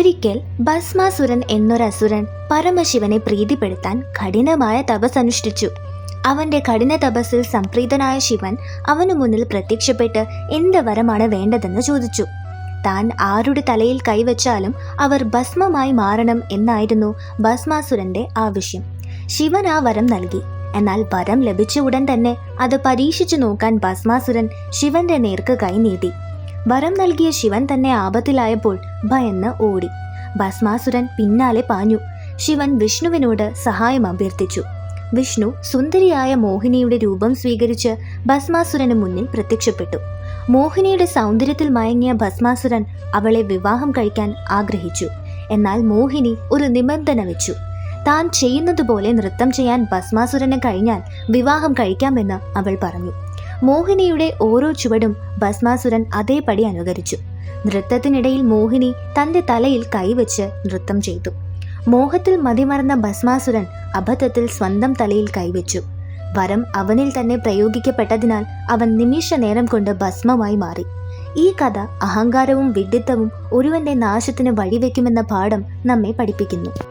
ഒരിക്കൽ ഭസ്മാസുരൻ എന്നൊരസുരൻ പരമശിവനെ പ്രീതിപ്പെടുത്താൻ കഠിനമായ തപസ് അനുഷ്ഠിച്ചു. അവന്റെ കഠിന തപസ്സിൽ സംപ്രീതനായ ശിവൻ അവനു മുന്നിൽ പ്രത്യക്ഷപ്പെട്ട് എന്ത് വരമാണ് വേണ്ടതെന്ന് ചോദിച്ചു. താൻ ആരുടെ തലയിൽ കൈവച്ചാലും അവർ ഭസ്മമായി മാറണം എന്നായിരുന്നു ഭസ്മാസുരന്റെ ആവശ്യം. ശിവൻ ആ വരം നൽകി. എന്നാൽ വരം ലഭിച്ച ഉടൻ തന്നെ അത് പരീക്ഷിച്ചു നോക്കാൻ ഭസ്മാസുരൻ ശിവന്റെ നേർക്ക് കൈനീട്ടി. വരം നൽകിയ ശിവൻ തന്നെ ആപത്തിലായപ്പോൾ ഭയന്ന് ഓടി. ഭസ്മാസുരൻ പിന്നാലെ പാഞ്ഞു. ശിവൻ വിഷ്ണുവിനോട് സഹായം അഭ്യർത്ഥിച്ചു. വിഷ്ണു സുന്ദരിയായ മോഹിനിയുടെ രൂപം സ്വീകരിച്ച് ഭസ്മാസുരന് മുന്നിൽ പ്രത്യക്ഷപ്പെട്ടു. മോഹിനിയുടെ സൗന്ദര്യത്തിൽ മയങ്ങിയ ഭസ്മാസുരൻ അവളെ വിവാഹം കഴിക്കാൻ ആഗ്രഹിച്ചു. എന്നാൽ മോഹിനി ഒരു നിബന്ധന വെച്ചു. താൻ ചെയ്യുന്നതുപോലെ നൃത്തം ചെയ്യാൻ ഭസ്മാസുരന് കഴിഞ്ഞാൽ വിവാഹം കഴിക്കാമെന്ന് അവൾ പറഞ്ഞു. മോഹിനിയുടെ ഓരോ ചുവടും ഭസ്മാസുരൻ അതേപടി അനുകരിച്ചു. നൃത്തത്തിനിടയിൽ മോഹിനി തന്റെ തലയിൽ കൈവച്ച് നൃത്തം ചെയ്തു. മോഹത്തിൽ മതിമറന്ന ഭസ്മാസുരൻ അബദ്ധത്തിൽ സ്വന്തം തലയിൽ കൈവച്ചു. വരം അവനിൽ തന്നെ പ്രയോഗിക്കപ്പെട്ടതിനാൽ അവൻ നിമിഷ നേരം കൊണ്ട് ഭസ്മമായി മാറി. ഈ കഥ അഹങ്കാരവും വിഡ്ഢിത്തവും ഒരുവന്റെ നാശത്തിന് വഴിവെക്കുമെന്ന പാഠം നമ്മെ പഠിപ്പിക്കുന്നു.